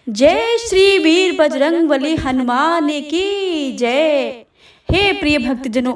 जय श्री वीर बजरंगबली हनुमान की जय। हे प्रिय भक्तजनों,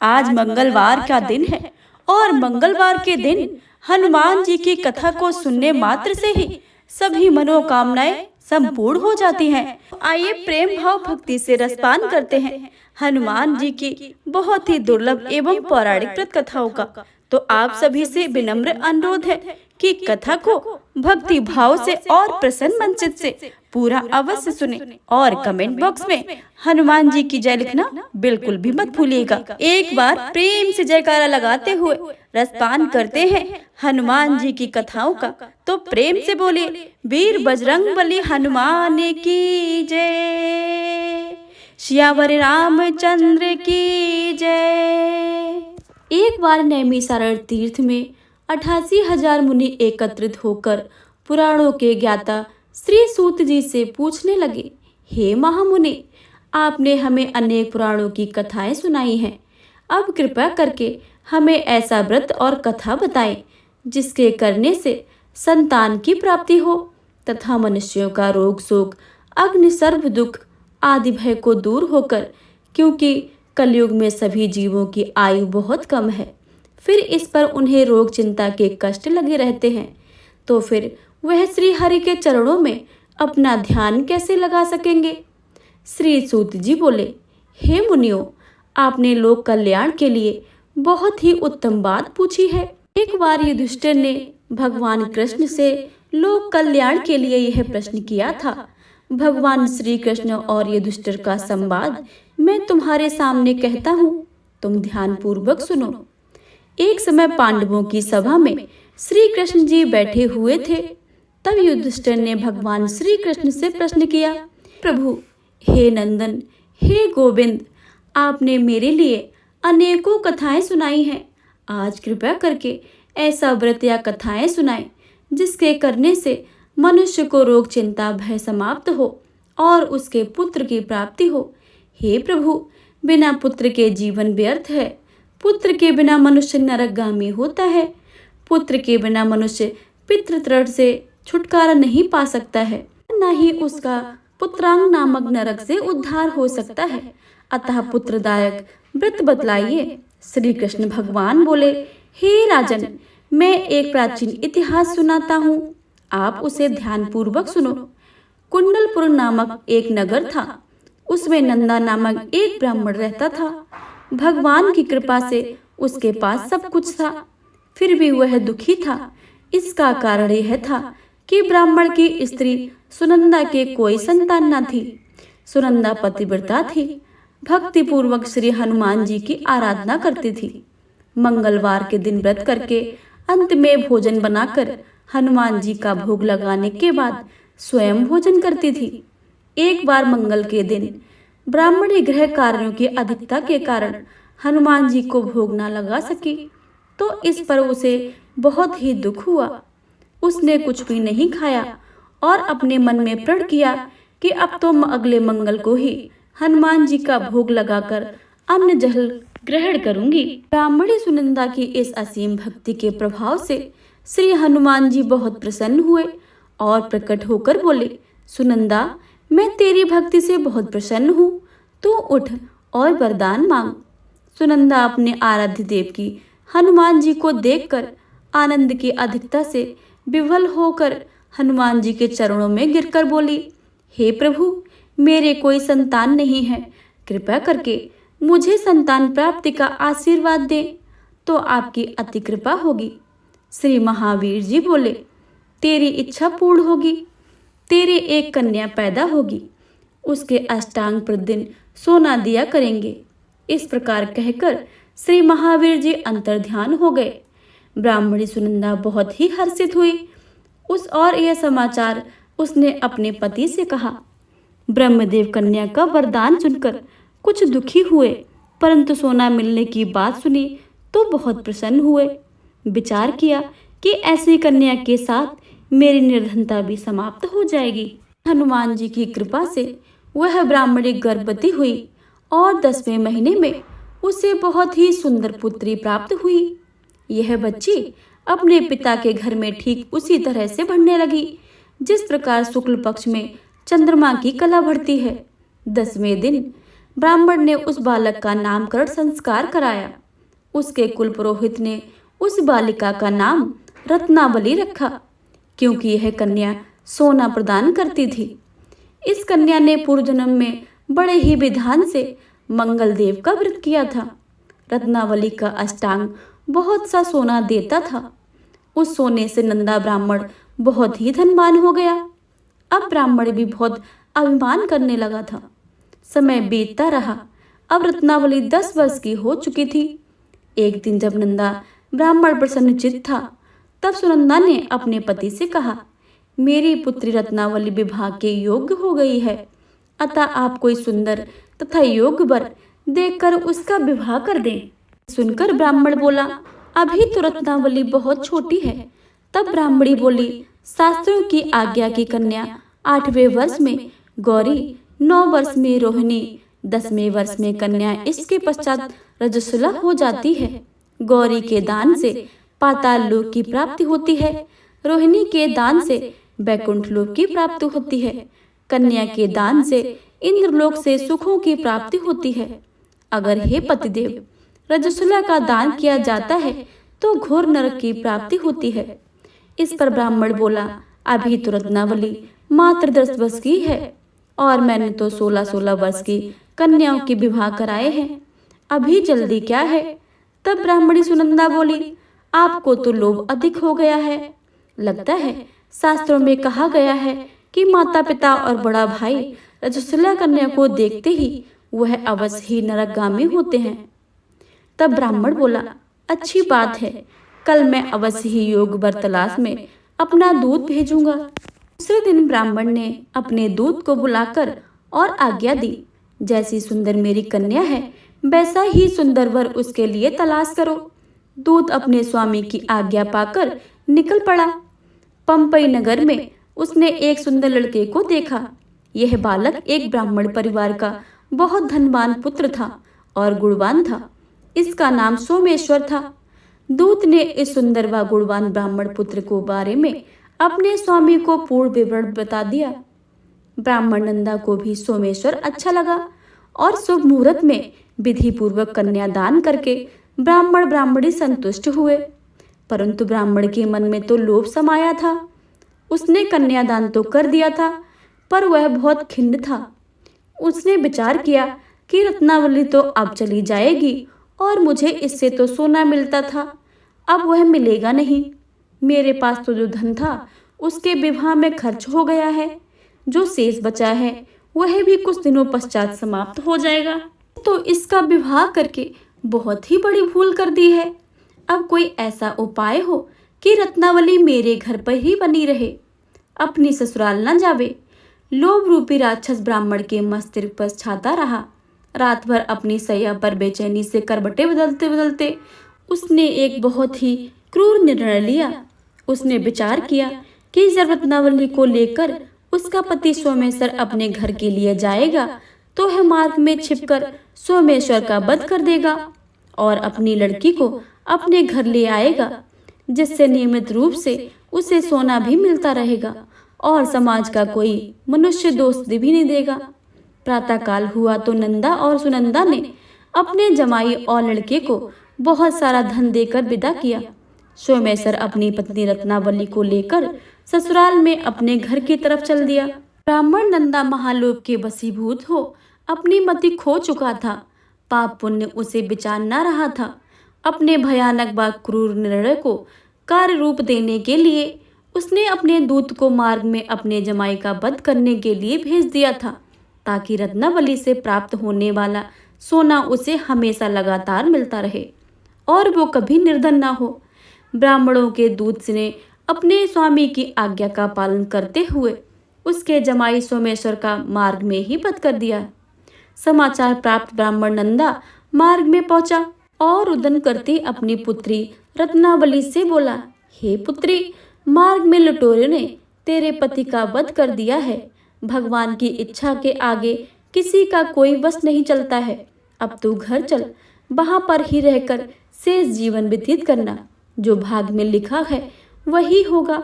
आज मंगलवार का दिन है और मंगलवार के दिन हनुमान जी की कथा को सुनने मात्र से ही सभी मनोकामनाएं संपूर्ण हो जाती हैं। आइए प्रेम भाव भक्ति से रसपान करते हैं हनुमान जी की बहुत ही दुर्लभ एवं पौराणिक कृत कथाओं का। तो आप सभी से विनम्र अनुरोध है कि कथा को भक्ति भाव से और प्रसन्न मन चित्त से पूरा अवश्य सुने और कमेंट बॉक्स में हनुमान जी की जय लिखना बिल्कुल भी मत भूलिएगा। एक बार प्रेम से जयकारा लगाते हुए रसपान करते हैं हनुमान जी की कथाओं का। तो प्रेम से बोलिए, वीर बजरंगबली हनुमान की जय, सियावर रामचंद्र की जय। एक बार नैमिषारण्य तीर्थ में 88,000 मुनि एकत्रित होकर पुराणों के ज्ञाता श्री सूत जी से पूछने लगे, हे महामुनि, आपने हमें अनेक पुराणों की कथाएं सुनाई हैं। अब कृपा करके हमें ऐसा व्रत और कथा बताएं जिसके करने से संतान की प्राप्ति हो तथा मनुष्यों का रोग शोक अग्नि सर्व दुख आदि भय को दूर होकर, क्योंकि कलयुग में सभी जीवों की आयु बहुत कम है, फिर इस पर उन्हें रोग चिंता के कष्ट लगे रहते हैं, तो फिर वह श्री हरि के चरणों में अपना ध्यान कैसे लगा सकेंगे। श्री सूत जी बोले, हे मुनियों, आपने लोक कल्याण के लिए बहुत ही उत्तम बात पूछी है। एक बार युधिष्ठिर ने भगवान कृष्ण से लोक कल्याण के लिए यह प्रश्न किया था। भगवान श्री कृष्ण और युधिष्ठिर का संवाद मैं तुम्हारे सामने कहता हूँ, तुम ध्यान पूर्वक सुनो। एक समय पांडवों की सभा में श्री कृष्ण जी बैठे हुए थे। तब युधिष्ठिर ने भगवान श्री कृष्ण से प्रश्न किया, प्रभु, हे नंदन, हे गोविंद, आपने मेरे लिए अनेकों कथाएं सुनाई हैं। आज कृपया करके ऐसा व्रत या कथाएं सुनाएं जिसके करने से मनुष्य को रोग चिंता भय समाप्त हो और उसके पुत्र की प्राप्ति हो। हे प्रभु, बिना पुत्र के जीवन व्यर्थ है। पुत्र के बिना मनुष्य नरकगामी होता है। पुत्र के बिना मनुष्य पितृतृण से छुटकारा नहीं पा सकता है, न ही उसका पुत्रांग नामक नरक से उद्धार हो सकता है। अतः पुत्रदायक व्रत बतलाइए। श्री कृष्ण भगवान बोले, हे राजन, मैं एक प्राचीन इतिहास सुनाता हूँ, आप उसे ध्यान पूर्वक सुनो। कुंडलपुर नामक एक नगर था। उसमें नंदा नामक एक ब्राह्मण रहता था। भगवान की कृपा से उसके पास सब कुछ था, फिर भी वह दुखी था। इसका कारण यह था कि ब्राह्मण की स्त्री सुनंदा के कोई संतान न थी। सुनंदा पतिव्रता थी, भक्ति पूर्वक श्री हनुमान जी की आराधना करती थी। मंगलवार के दिन व्रत करके अंत में भोजन बनाकर हनुमान जी का भोग लगाने के बाद स्वयं भोजन करती थी। एक बार मंगल के दिन ब्राह्मणी गृह कार्यों की अधिकता के कारण हनुमान जी को भोग न लगा सकी, तो इस पर उसे बहुत ही दुख हुआ। उसने कुछ भी नहीं खाया और अपने मन में प्रण किया कि अब तो अगले मंगल को ही हनुमान जी का भोग लगाकर अन्न जल ग्रहण करूंगी। ब्राह्मणी सुनंदा की इस असीम भक्ति के प्रभाव से श्री हनुमान जी बहुत प्रसन्न हुए और प्रकट होकर बोले, सुनंदा, मैं तेरी भक्ति से बहुत प्रसन्न हूँ, तू उठ और वरदान मांग। सुनंदा अपने आराध्य देव की हनुमान जी को देखकर आनंद की अधिकता से विह्वल होकर हनुमान जी के चरणों में गिरकर बोली, हे प्रभु, मेरे कोई संतान नहीं है, कृपया करके मुझे संतान प्राप्ति का आशीर्वाद दे तो आपकी अति कृपा होगी। श्री महावीर जी बोले, तेरी इच्छा पूर्ण होगी, तेरे एक कन्या पैदा होगी, उसके अष्टांग प्रतिदिन सोना दिया करेंगे। इस प्रकार कहकर श्री महावीर जी अंतर्ध्यान हो गए। ब्राह्मणी सुनंदा बहुत ही हर्षित हुई। यह समाचार उसने अपने पति से कहा। ब्रह्मदेव कन्या का वरदान सुनकर कुछ दुखी हुए, परंतु सोना मिलने की बात सुनी तो बहुत प्रसन्न हुए। विचार किया कि ऐसी कन्या के साथ मेरी निर्धनता भी समाप्त हो जाएगी। हनुमान जी की कृपा से वह ब्राह्मणी गर्भवती हुई और 10वें महीने में उसे बहुत ही सुंदर पुत्री प्राप्त हुई। यह बच्ची अपने पिता के घर में ठीक उसी तरह से बढ़ने लगी जिस प्रकार शुक्ल पक्ष में चंद्रमा की कला बढ़ती है। 10वें दिन ब्राह्मण ने उस बालक का नामकरण संस्कार कराया। उसके कुल पुरोहित ने उस बालिका का नाम रत्नावली रखा, क्योंकि यह कन्या सोना प्रदान करती थी। इस कन्या ने पूर्व जन्म में बड़े ही विधान से मंगल देव का व्रत किया था। रत्नावली का अष्टांग बहुत सा सोना देता था। उस सोने से नंदा ब्राह्मण बहुत ही धनवान हो गया। अब ब्राह्मण भी बहुत अभिमान करने लगा था। समय बीतता रहा। अब रत्नावली 10 वर्ष की हो चुकी थी। एक दिन जब नंदा ब्राह्मण प्रसन्नचित्त था, तब सुनंदा ने अपने पति से कहा, मेरी पुत्री रत्नावली विवाह के योग्य हो गई है, अतः आप कोई सुंदर तथा योग्य वर देखकर उसका विवाह कर दें। सुनकर ब्राह्मण बोला, अभी तो रत्नावली बहुत छोटी है। तब ब्राह्मणी बोली, शास्त्रों की आज्ञा की कन्या 8वें वर्ष में गौरी, 9 वर्ष में रोहिणी, 10वें वर्ष में कन्या, इसके पश्चात रजस्वला हो जाती है। गौरी के दान से पाताल लोक की प्राप्ति होती है, रोहिणी के दान से बैकुंठ लोक की प्राप्ति होती है, कन्या के दान से इंद्रलोक से सुखों की प्राप्ति होती है। अगर हे पतिदेव, रजस्वला का दान किया जाता है तो घोर नरक की प्राप्ति होती है। इस पर ब्राह्मण बोला, अभी तो रत्नावली मात्र 10 वर्ष की है और मैंने तो 16-16 वर्ष की कन्याओं के विवाह कराए हैं, अभी जल्दी क्या है। तब ब्राह्मणी सुनंदा बोली, आपको तो लोभ अधिक हो गया है। लगता है शास्त्रों में कहा गया है कि माता पिता और बड़ा भाई रजस्वला कन्या को देखते ही वह अवश्य ही नरकगामी होते हैं। तब ब्राह्मण बोला, अच्छी बात है, कल मैं अवश्य ही योग वर तलाश में अपना दूध भेजूंगा। दूसरे दिन ब्राह्मण ने अपने दूत को बुलाकर और आज्ञा दी, जैसी सुंदर मेरी कन्या है वैसा ही सुंदर वर उसके लिए तलाश करो। दूत अपने स्वामी की आज्ञा पाकर निकल पड़ा। पंपई नगर में उसने एक सुंदर लड़के को देखा। यह बालक एक ब्राह्मण परिवार का बहुत धनवान पुत्र था और गुणवान था। इसका नाम सोमेश्वर था। दूत ने इस सुंदर व गुणवान ब्राह्मण पुत्र को बारे में अपने स्वामी को पूर्ण विवरण बता दिया। ब्राह्मण नंदा को भी सोमेश्वर अच्छा लगा और शुभ मुहूर्त में विधि पूर्वक कन्यादान करके ब्राह्मण ब्राह्मणी संतुष्ट हुए। परंतु ब्राह्मण के मन में तो लोभ समाया था। उसने कन्यादान तो कर दिया था, पर वह बहुत खिन्न था। उसने विचार किया कि रत्नावली तो अब चली जाएगी और मुझे इससे तो सोना मिलता था, अब वह मिलेगा नहीं। मेरे पास तो जो धन था उसके विवाह में खर्च हो गया है, जो शेष बचा है वह भी कुछ दिनों पश्चात समाप्त हो जाएगा। तो इसका विवाह करके बहुत ही बड़ी भूल कर दी है। अब कोई ऐसा उपाय हो कि रत्नावली मेरे घर पर ही बनी रहे, अपनी ससुराल न जावे। लोभ रूपी राक्षस ब्राह्मण के मस्तिष्क पर छाता रहा। रात भर अपनी सैया पर बेचैनी से करवटें बदलते बदलते उसने एक बहुत ही क्रूर निर्णय लिया। उसने विचार किया कि जब रत्नावली को लेकर उसका पति सोमेश्वर अपने घर के लिए जाएगा तो वह मार्ग में छिपकर सोमेश्वर का वध कर देगा और अपनी लड़की को अपने घर ले आएगा, जिससे नियमित रूप से उसे सोना भी मिलता रहेगा और समाज का कोई मनुष्य दोष भी नहीं देगा। प्रातःकाल हुआ तो नंदा और सुनंदा ने अपने जमाई और लड़के को बहुत सारा धन देकर विदा किया। सोमेश्वर अपनी पत्नी रत्नावली को लेकर ससुराल में अपने घर की तरफ चल दिया। ब्राह्मण नंदा महालोक के वशीभूत हो अपनी मति खो चुका था। पाप पुण्य उसे विचार न रहा था। अपने भयानक व क्रूर निर्णय को कार्य रूप देने के लिए उसने अपने दूत को मार्ग में अपने जमाई का वध करने के लिए भेज दिया था, ताकि रत्नावली से प्राप्त होने वाला सोना उसे हमेशा लगातार मिलता रहे और वो कभी निर्धन न हो। ब्राह्मणों के दूत ने अपने स्वामी की आज्ञा का पालन करते हुए उसके जमाई सोमेश्वर का मार्ग में ही वध कर दिया। समाचार प्राप्त ब्राह्मण नंदा मार्ग में पहुंचा और रुदन करती अपनी पुत्री रत्नावली से बोला, हे पुत्री, मार्ग में लुटेरों ने तेरे पति का वध कर दिया है। भगवान की इच्छा के आगे किसी का कोई वश नहीं चलता है। अब तू घर चल, वहां पर ही रहकर शेष जीवन व्यतीत करना। जो भाग में लिखा है वही होगा।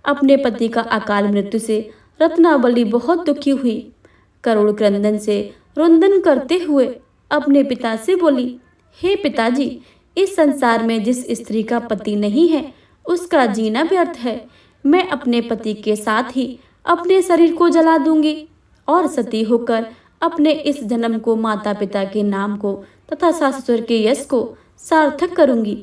अपने पति का अकाल मृत्यु से रत्नावली बहुत दुखी हुई। करुण क्रंदन से रुंदन करते हुए अपने पिता से बोली, हे पिताजी, इस संसार में जिस स्त्री का पति नहीं है उसका जीना व्यर्थ है। मैं अपने पति के साथ ही अपने शरीर को जला दूंगी और सती होकर अपने इस जन्म को, माता पिता के नाम को तथा सास ससुर के यश को सार्थक करूंगी।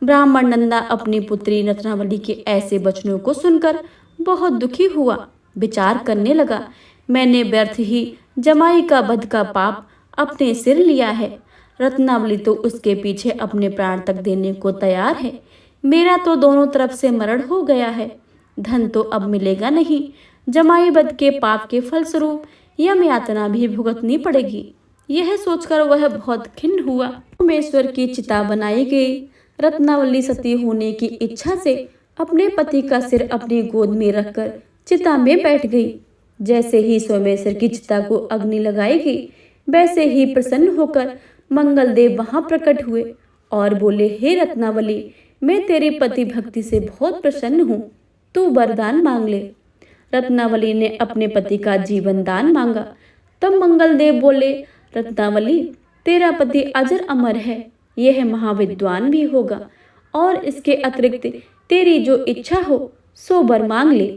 ब्राह्मण नंदा अपनी पुत्री रत्नावली के ऐसे वचनों को सुनकर बहुत दुखी हुआ। विचार करने लगा, मैंने व्यर्थ ही जमाई का वध का पाप अपने सिर लिया है। रत्नावली तो उसके पीछे अपने प्राण तक देने को तैयार है। मेरा तो दोनों तरफ से मरण हो गया है। धन तो अब मिलेगा नहीं। जमाई वध के पाप के फलस्वरूप यम यातना भी भुगतनी पड़ेगी। यह सोचकर वह बहुत खिन्न हुआ। सोमेश्वर की चिता बनाई गई। रत्नावली सती होने की इच्छा से अपने पति का सिर अपनी गोद में रखकर चिता में बैठ गई। जैसे ही सोमेश्वर की चिता को अग्नि लगाई गई, वैसे ही प्रसन्न होकर मंगलदेव वहां प्रकट हुए और बोले, हे रत्नावली, मैं तेरी पति भक्ति से बहुत प्रसन्न हूँ, तू वरदान मांग ले। रत्नावली ने अपने पति का जीवन दान मांगा। तब मंगलदेव बोले, रत्नावली, तेरा पति अजर अमर है, यह महाविद्वान भी होगा और इसके अतिरिक्त तेरी जो इच्छा हो सो वर मांग ले।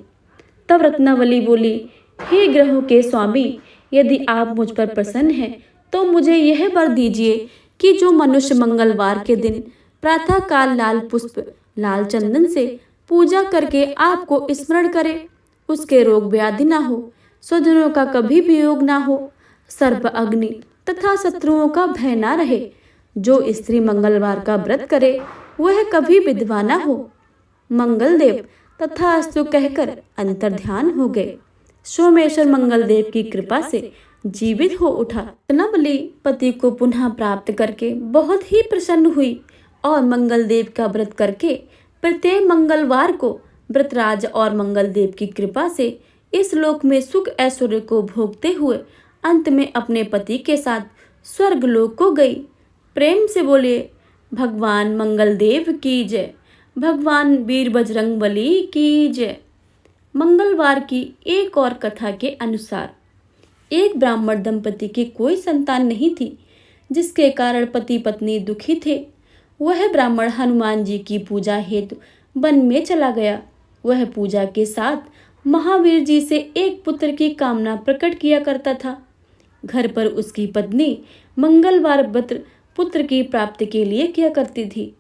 तब रत्नावली बोली, हे ग्रहों के स्वामी, यदि आप मुझ पर प्रसन्न हैं तो मुझे यह वर दीजिए कि जो मनुष्य मंगलवार के दिन प्रातः काल लाल पुष्प लाल चंदन से पूजा करके आपको स्मरण करे, उसके रोग व्याधि ना हो, स्वजनों का कभी वियोग ना हो, सर्प अग्नि तथा शत्रुओं का भय ना रहे। जो स्त्री मंगलवार का व्रत करे वह कभी विधवा ना हो। मंगलदेव तथास्तु कहकर अंतर्ध्यान हो गए। सोमेश्वर मंगलदेव की कृपा से जीवित हो उठा। रत्नावली पति को पुनः प्राप्त करके बहुत ही प्रसन्न हुई और मंगलदेव का व्रत करके प्रत्येक मंगलवार को व्रतराज और मंगलदेव की कृपा से इस लोक में सुख ऐश्वर्य को भोगते हुए अंत में अपने पति के साथ स्वर्ग लोक को गई। प्रेम से बोले, भगवान मंगलदेव की जय, भगवान वीर बजरंगबली की जय। मंगलवार की एक और कथा के अनुसार एक ब्राह्मण दंपति की कोई संतान नहीं थी, जिसके कारण पति पत्नी दुखी थे। वह ब्राह्मण हनुमान जी की पूजा हेतु वन में चला गया। वह पूजा के साथ महावीर जी से एक पुत्र की कामना प्रकट किया करता था। घर पर उसकी पत्नी मंगलवार व्रत पुत्र की प्राप्ति के लिए किया करती थी।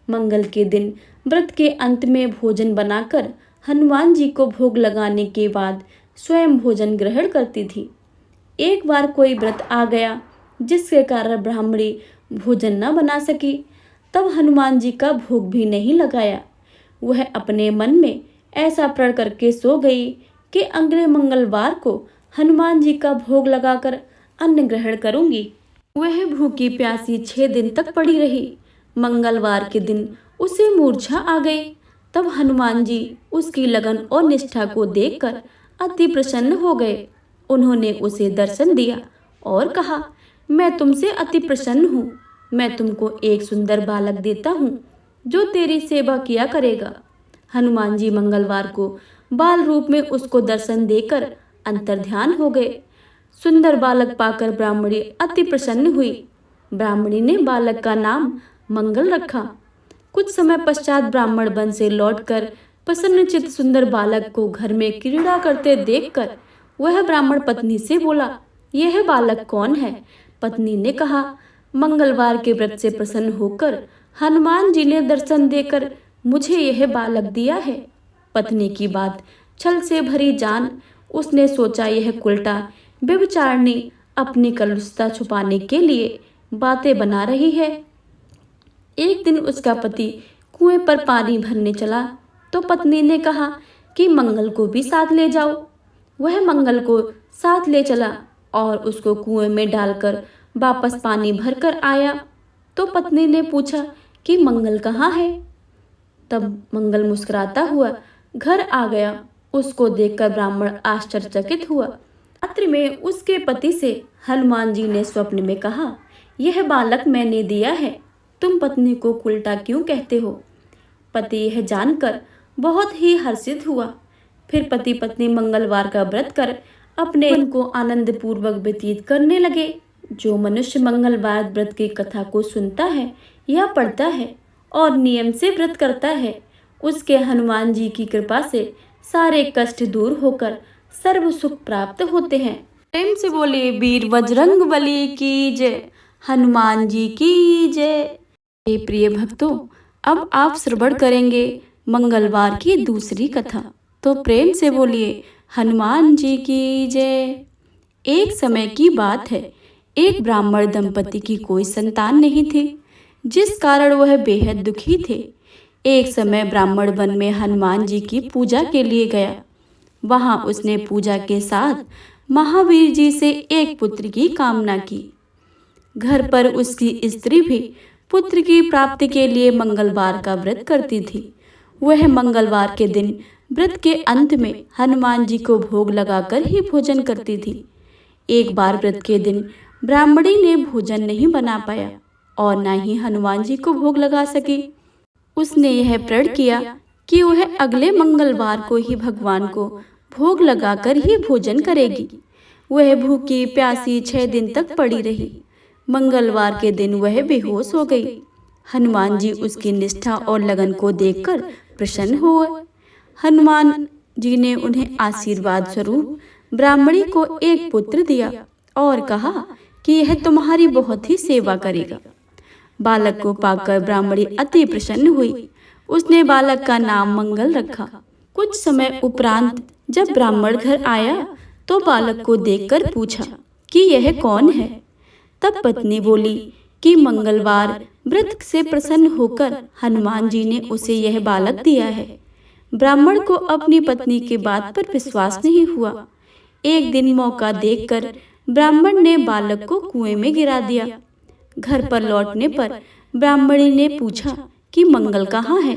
मंगल के दिन व्रत के अंत में भोजन बनाकर हनुमान जी को भोग लगाने के बाद स्वयं भोजन ग्रहण करती थी। एक बार कोई व्रत आ गया जिसके कारण ब्राह्मणी भोजन न बना सकी। तब हनुमान जी का भोग भी नहीं लगाया। वह अपने मन में ऐसा प्रण करके सो गई कि अगले मंगलवार को हनुमान जी का भोग लगाकर अन्न ग्रहण करूंगी। वह भूखी प्यासी 6 दिन तक पड़ी रही। मंगलवार के दिन उसे मूर्छा आ गई। तब हनुमान जी उसकी लगन और निष्ठा को देखकर अति प्रसन्न हो गए। उन्होंने उसे दर्शन दिया और कहा, मैं तुमसे अति प्रसन्न हूँ। मैं तुमको एक सुंदर बालक देता हूँ जो तेरी सेवा किया करेगा। हनुमान जी मंगलवार को बाल रूप में उसको दर्शन देकर अंतर्ध्यान हो गए। सुंदर बालक पाकर ब्राह्मणी अति प्रसन्न हुई। ब्राह्मणी ने बालक का नाम मंगल रखा। कुछ समय पश्चात ब्राह्मण वन से लौटकर प्रसन्नचित्त सुंदर बालक को घर में क्रीड़ा करते देखकर वह ब्राह्मण पत्नी से बोला, यह बालक कौन है? पत्नी ने कहा, मंगलवार के व्रत से प्रसन्न होकर हनुमान जी ने दर्शन देकर मुझे यह बालक दिया है। पत्नी की बात छल से भरी जान उसने सोचा, यह उल्टा व्यभिचारिणी अपनी कलुषता छुपाने के लिए बातें बना रही है। एक दिन उसका पति कुएं पर पानी भरने चला तो पत्नी ने कहा कि मंगल को भी साथ ले जाओ। वह मंगल को साथ ले चला और उसको कुएं में डालकर वापस पानी भरकर आया। तो पत्नी ने पूछा कि मंगल कहाँ है? तब मंगल मुस्कुराता हुआ घर आ गया। उसको देखकर ब्राह्मण आश्चर्यचकित हुआ। रात्रि में उसके पति से हनुमान जी ने स्वप्न में कहा, यह बालक मैंने दिया है, तुम पत्नी को उल्टा क्यों कहते हो? पति यह जानकर बहुत ही हर्षित हुआ। फिर पति पत्नी मंगलवार का व्रत कर अपने दिन को आनंद पूर्वक व्यतीत करने लगे। जो मनुष्य मंगलवार व्रत की कथा को सुनता है या पढ़ता है और नियम से व्रत करता है, उसके हनुमान जी की कृपा से सारे कष्ट दूर होकर सर्व सुख प्राप्त होते हैं। प्रेम से बोले वीर बजरंग बली की जय, हनुमान जी की जय। हे प्रिय भक्तों, अब आप श्रवण करेंगे मंगलवार की दूसरी कथा। तो प्रेम से बोलिए हनुमान जी की जय। एक समय की बात है, एक ब्राह्मण दंपति की कोई संतान नहीं थी, जिस कारण वह बेहद दुखी थे। एक समय ब्राह्मण वन में हनुमान जी की पूजा के लिए गया। वहां उसने पूजा के साथ महावीर जी से एक पुत्र की कामना की। घर पर उसकी स्त्री भी पुत्र की प्राप्ति के लिए मंगलवार का व्रत करती थी। वह मंगलवार के दिन व्रत के अंत में हनुमान जी को भोग लगाकर ही भोजन करती थी। एक बार व्रत के दिन ब्राह्मणी ने भोजन नहीं बना पाया और न ही हनुमान जी को भोग लगा सकी। उसने यह प्रण किया कि वह अगले मंगलवार को ही भगवान को भोग लगाकर ही भोजन करेगी। वह भूखी प्यासी 6 दिन तक पड़ी रही। मंगलवार के दिन वह बेहोश हो गई। हनुमान जी उसकी निष्ठा और लगन को देखकर प्रसन्न हुए। हनुमान जी ने उन्हें आशीर्वाद स्वरूप ब्राह्मणी को एक पुत्र दिया और कहा कि यह तुम्हारी बहुत ही सेवा करेगा। बालक को पाकर ब्राह्मणी अति प्रसन्न हुई। उसने बालक का नाम मंगल रखा। कुछ समय उपरांत जब ब्राह्मण घर आया तो बालक को देखकर पूछा कि यह कौन है। तब पत्नी बोली कि मंगलवार व्रत से प्रसन्न होकर हनुमान जी ने उसे यह बालक दिया है। ब्राह्मण को अपनी पत्नी की बात पर विश्वास नहीं हुआ। एक दिन मौका देखकर ब्राह्मण ने बालक को कुएं में गिरा दिया। घर पर लौटने पर ब्राह्मणी ने पूछा कि मंगल कहाँ है।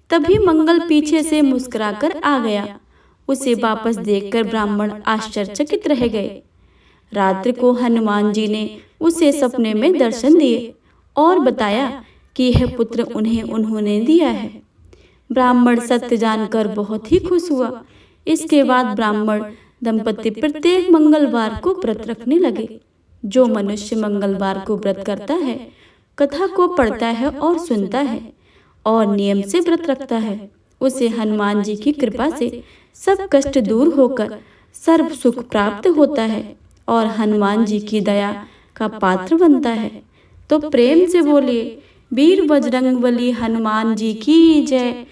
तभी मंगल पीछे से मुस्कुराकर आ गया। उसे वापस देखकर ब्राह्मण आश्चर्यचकित रह गए। रात्रि को हनुमान जी ने उसे सपने में दर्शन दिए और बताया कि यह पुत्र उन्होंने दिया है। ब्राह्मण सत्य जानकर बहुत ही खुश हुआ। इसके बाद ब्राह्मण दंपति प्रत्येक मंगलवार को व्रत रखने लगे। जो मनुष्य मंगलवार को व्रत करता है, कथा को पढ़ता है और सुनता है और नियम से व्रत रखता है, उसे हनुमान जी की कृपा से सब कष्ट दूर होकर सर्व सुख प्राप्त होता है और हनुमान जी की दया का पात्र बनता है। तो प्रेम से बोलिए वीर बजरंगबली हनुमान जी की जय।